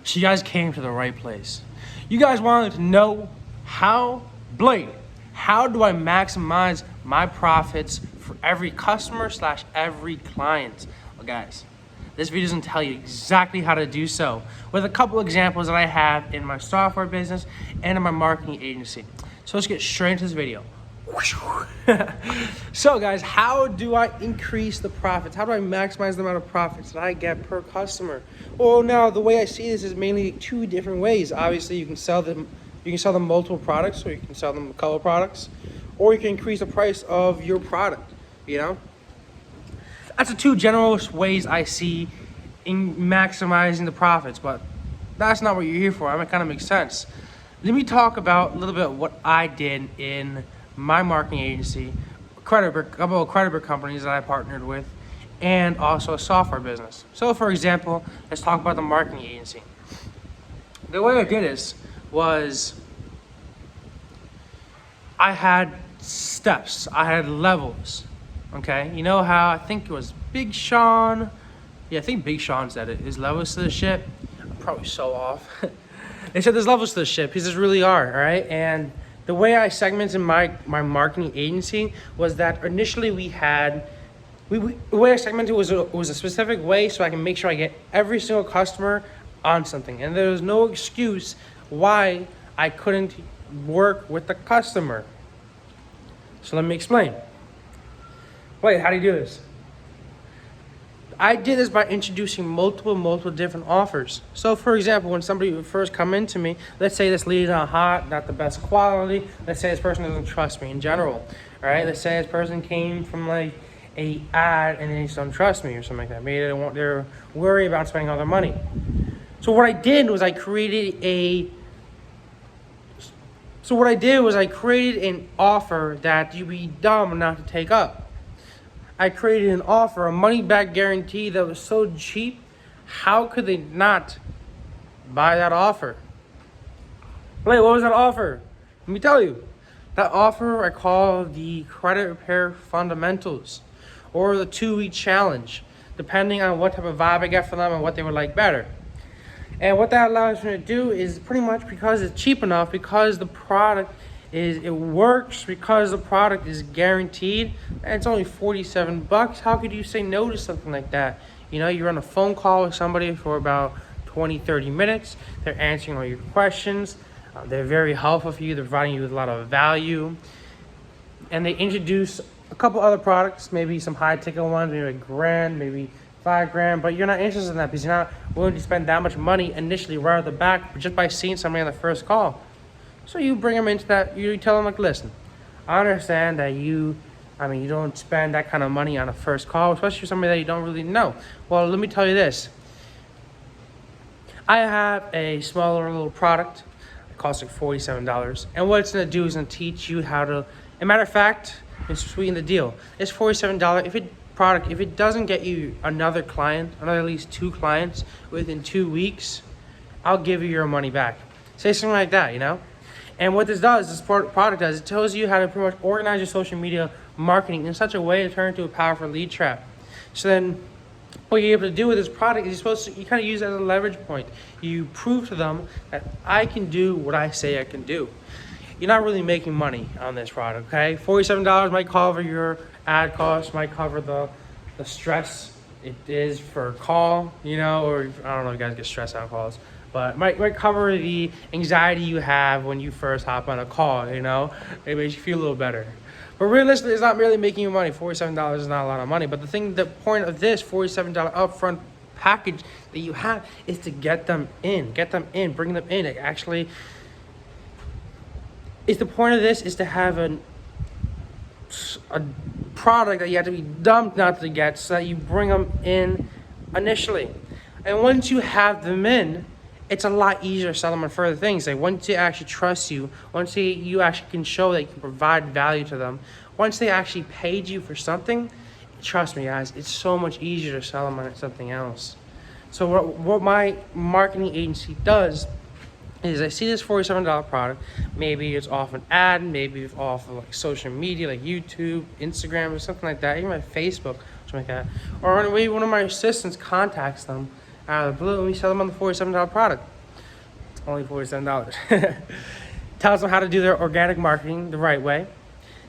So you guys came to the right place. You guys wanted to know how do I maximize my profits for every customer / every client? Well, guys, this video doesn't tell you exactly how to do so, with a couple examples that I have in my software business and in my marketing agency. So let's get straight into this video. So guys, how do I increase the profits? How do I maximize the amount of profits that I get per customer? Well, now the way I see this is mainly two different ways. Obviously, you can sell them multiple products, or you can sell them a couple products, or you can increase the price of your product. That's the two general ways I see in maximizing the profits, but that's not what you're here for. I mean, it kind of makes sense. Let me talk about a little bit of what I did in my marketing agency, a couple of credit bureau companies that I partnered with, and also a software business. So for example, let's talk about the marketing agency. The way I did this was I had steps, I had levels, okay? You know how I think it was Big Sean, I think Big Sean said it, there's levels to the ship. I'm probably so off. They said there's levels to the ship, because there really are, all right? And the way I segmented my marketing agency was that initially the way I segmented was a specific way so I can make sure I get every single customer on something. And there was no excuse why I couldn't work with the customer. So let me explain. Wait, how do you do this? I did this by introducing multiple different offers. So for example, when somebody would first come into me, let's say this lead is not hot, not the best quality, let's say this person doesn't trust me in general, all right? Let's say this person came from like a ad and they just don't trust me or something like that. Maybe they're worried about spending all their money. So what I did was I created an offer that you'd be dumb not to take up. I created an offer, a money-back guarantee that was so cheap, how could they not buy that offer? Wait, what was that offer? Let me tell you. That offer I call the Credit Repair Fundamentals, or the 2-week challenge, depending on what type of vibe I get from them and what they would like better. And what that allows me to do is pretty much, because it's cheap enough, because the product works, because the product is guaranteed, and it's only $47. How could you say no to something like that? You're on a phone call with somebody for about 20-30 minutes. They're answering all your questions. They're very helpful for you. They're providing you with a lot of value. And they introduce a couple other products, maybe some high ticket ones, maybe $1,000, maybe $5,000, but you're not interested in that because you're not willing to spend that much money initially right off the back just by seeing somebody on the first call. So you bring them into that, you tell them, like, listen, I understand that you don't spend that kind of money on a first call, especially for somebody that you don't really know. Well, let me tell you this. I have a smaller little product. It costs like $47. And what it's going to do is going to teach you how to, as a matter of fact, it's sweeten the deal. It's $47. If it doesn't get you another client, at least 2 clients within 2 weeks, I'll give you your money back. Say something like that, And what this product does, it tells you how to pretty much organize your social media marketing in such a way to turn into a powerful lead trap. So then what you're able to do with this product is you kind of use it as a leverage point. You prove to them that I can do what I say I can do. You're not really making money on this product, okay? $47 might cover your ad costs, might cover the stress it is for a call, or I don't know if you guys get stressed on calls, but might cover the anxiety you have when you first hop on a call, It makes you feel a little better. But realistically, it's not really making you money. $47 is not a lot of money. But the point of this $47 upfront package that you have is to get them in, bring them in. The point of this is to have a product that you have to be dumb not to get, so that you bring them in initially. And once you have them in, it's a lot easier to sell them on further things. Like once they actually trust you, once you actually can show that you can provide value to them, once they actually paid you for something, trust me guys, it's so much easier to sell them on something else. So what my marketing agency does is I see this $47 product, maybe it's off an ad, maybe it's off of like social media like YouTube, Instagram, or something like that, even my Facebook, something like that. Or maybe one of my assistants contacts them out of the blue and we sell them on the $47 product. only $47. Tells them how to do their organic marketing the right way.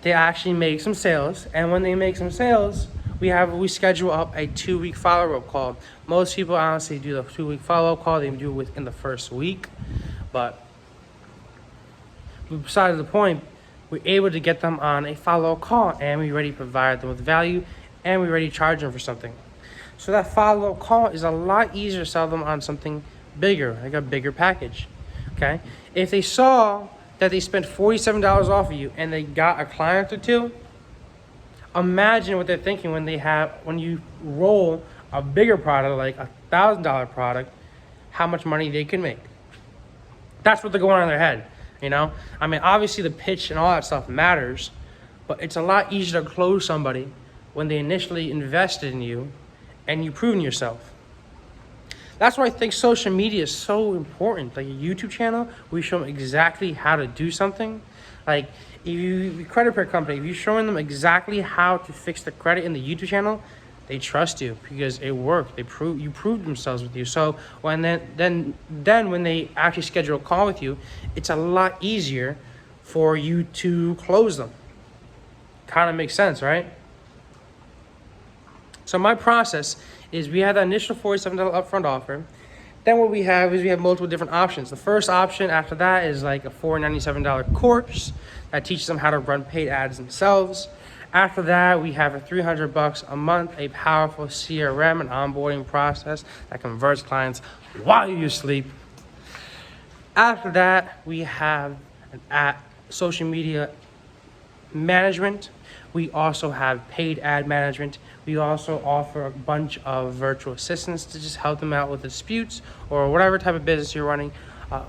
They actually make some sales, and when they make some sales, we schedule up a 2-week follow-up call. Most people honestly do the 2-week follow-up call. They do it within the first week, but besides the point, we're able to get them on a follow-up call, and we already provide them with value, and we already charge them for something. So that follow-up call is a lot easier to sell them on something bigger, like a bigger package. Okay, if they saw that they spent $47 off of you and they got a client or two, imagine what they're thinking when you roll a bigger product, like $1,000 product, how much money they can make. That's what they're going on in their head, you know? I mean, obviously the pitch and all that stuff matters, but it's a lot easier to close somebody when they initially invested in you and you've proven yourself. That's why I think social media is so important. Like a YouTube channel, we show them exactly how to do something. Like if you credit repair company, if you're showing them exactly how to fix the credit in the YouTube channel, they trust you because it worked. You proved themselves with you. So when then when they actually schedule a call with you, it's a lot easier for you to close them. Kind of makes sense, right? So my process is we have that initial $47 upfront offer. Then what we have is we have multiple different options. The first option after that is like a $497 course that teaches them how to run paid ads themselves. After that, we have a $300 a month, a powerful CRM and onboarding process that converts clients while you sleep. After that, we have social media management. We also have paid ad management. We also offer a bunch of virtual assistants to just help them out with disputes or whatever type of business you're running.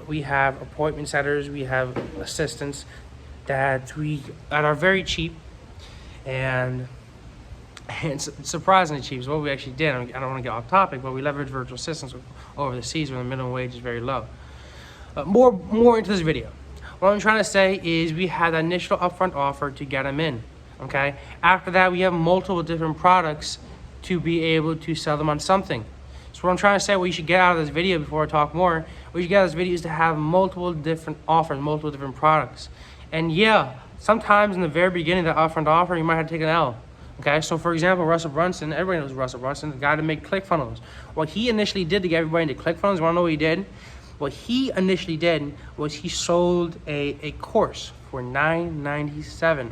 We have appointment setters. We have assistants that are very cheap and it's surprisingly cheap. Is what we actually did. I don't want to get off topic, but we leverage virtual assistants over the seas where the minimum wage is very low. More into this video. What I'm trying to say is we had that initial upfront offer to get them in. Okay. After that, we have multiple different products to be able to sell them on something. So what I'm trying to say, what you should get out of this video before I talk more, what you should get out of this video is to have multiple different offers, multiple different products. And yeah, sometimes in the very beginning of the upfront offer, you might have to take an L. Okay, so for example, Russell Brunson, everybody knows Russell Brunson, the guy to make ClickFunnels. What he initially did to get everybody into ClickFunnels, you wanna know what he did? What he initially did was he sold a course for $997.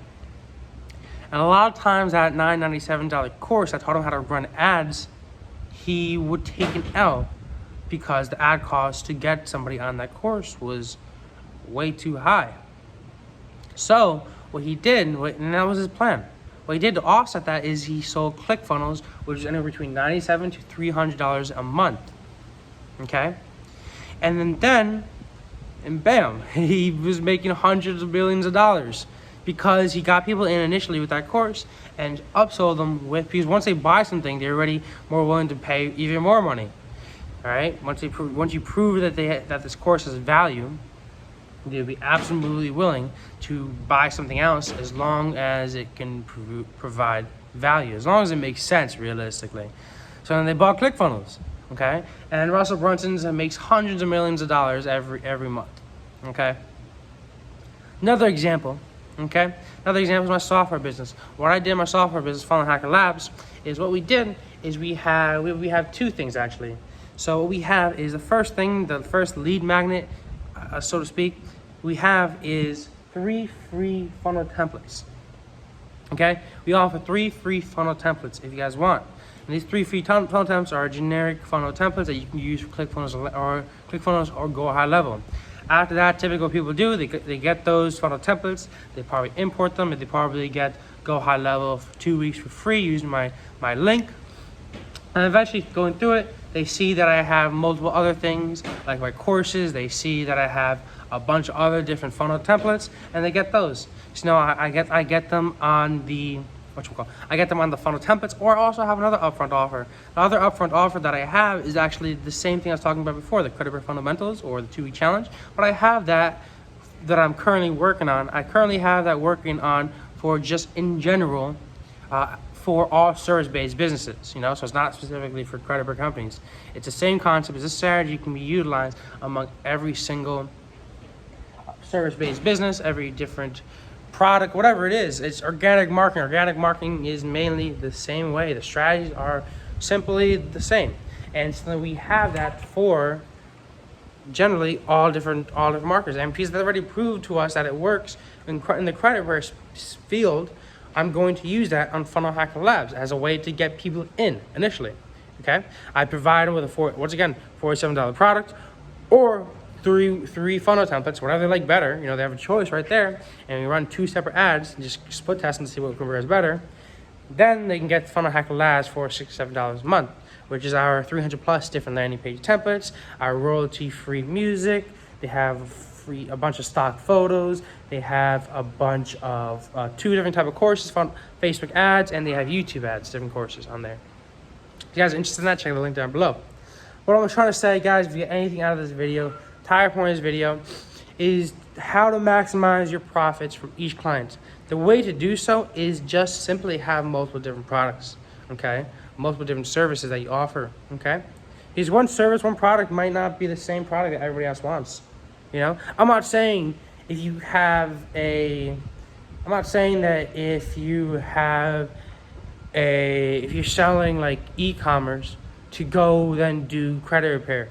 And a lot of times that $997 course, I taught him how to run ads, he would take an L because the ad cost to get somebody on that course was way too high. So what he did, and that was his plan, what he did to offset that is he sold ClickFunnels, which is anywhere between $97 to $300 a month, okay? And then bam, he was making hundreds of millions of dollars because he got people in initially with that course and upsold them because once they buy something, they're already more willing to pay even more money, all right? Once you prove that this course has value, they'll be absolutely willing to buy something else as long as it can provide value, as long as it makes sense realistically. So then they bought ClickFunnels, okay? And Russell Brunson's makes hundreds of millions of dollars every month, okay? Another example is my software business. What I did in my software business, Fallen Hacker Labs, is what we did is we have two things actually. So what we have is the first lead magnet, so to speak, we have is 3 free funnel templates. Okay, we offer 3 free funnel templates if you guys want. And these 3 free funnel templates are generic funnel templates that you can use for ClickFunnels or Go High Level. After that, typically what people do, they get those funnel templates, they probably import them, and they probably get Go High Level for 2 weeks for free using my link. And eventually going through it, they see that I have multiple other things like my courses. They see that I have a bunch of other different funnel templates, and they get those. So now I get them on the I get them on the funnel templates, or I also have another upfront offer. The other upfront offer that I have is actually the same thing I was talking about before, the Credit Repair Fundamentals or the 2-week challenge. But I have that I'm currently working on. I currently have that working on for just in general for all service-based businesses, so it's not specifically for credit bureau companies. It's the same concept. This strategy can be utilized among every single service-based business, every different product, whatever it is. It's organic marketing. Organic marketing is mainly the same way. The strategies are simply the same. And so we have that for generally all different marketers. And because they've already proved to us that it works in the credit bureau field, I'm going to use that on Funnel Hacker Labs as a way to get people in initially. Okay, I provide them with a $47 product or three funnel templates, whatever they like better. They have a choice right there, and we run 2 separate ads and just split test and see what converts better. Then they can get Funnel Hacker Labs for $67 a month, which is our 300 plus different landing page templates, our royalty-free music. They have a bunch of stock photos. They have a bunch of 2 different type of courses, Facebook ads, and they have YouTube ads, different courses on there. If you guys are interested in that, check the link down below. What I'm trying to say, guys, if you get anything out of this video, entire point of this video is how to maximize your profits from each client. The way to do so is just simply have multiple different products, okay? Multiple different services that you offer, okay? Because one service, one product might not be the same product that everybody else wants. I'm not saying if you're selling like e-commerce to go then do credit repair.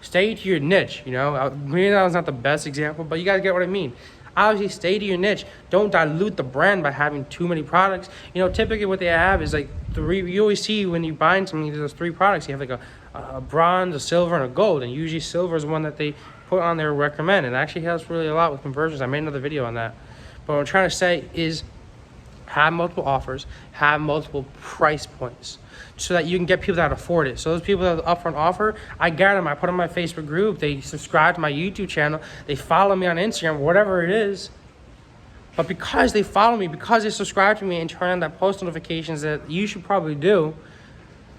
Stay to your niche, Maybe that was not the best example, but you guys get what I mean. Obviously, stay to your niche. Don't dilute the brand by having too many products. Typically what they have is like 3. You always see when you buy something, there's 3 products. You have like a bronze, a silver, and a gold. And usually silver is one that they put on their recommend. And it actually helps really a lot with conversions. I made another video on that. But what I'm trying to say is have multiple offers, have multiple price points, so that you can get people that afford it. So those people that have the upfront offer, I got them. I put them in my Facebook group. They subscribe to my YouTube channel. They follow me on Instagram, whatever it is. But because they follow me, because they subscribe to me and turn on that post notifications that you should probably do,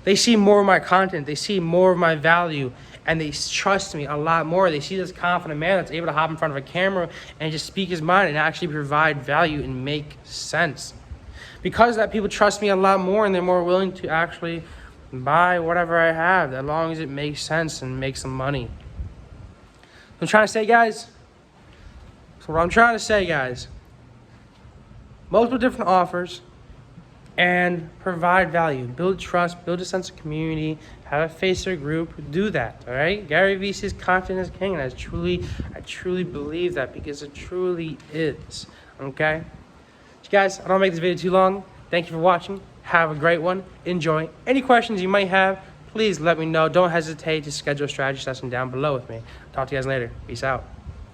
they see more of my content. They see more of my value. And they trust me a lot more. They see this confident man that's able to hop in front of a camera and just speak his mind and actually provide value and make sense. Because of that, people trust me a lot more, and they're more willing to actually buy whatever I have, as long as it makes sense and makes some money. What I'm trying to say, guys, multiple different offers and provide value. Build trust, build a sense of community, have a Facebook group. Do that, all right? Gary Vee says content is king, and I truly believe that, because it truly is, okay? Guys, I don't make this video too long. Thank you for watching. Have a great one. Enjoy. Any questions you might have, please let me know. Don't hesitate to schedule a strategy session down below with me. Talk to you guys later. Peace out.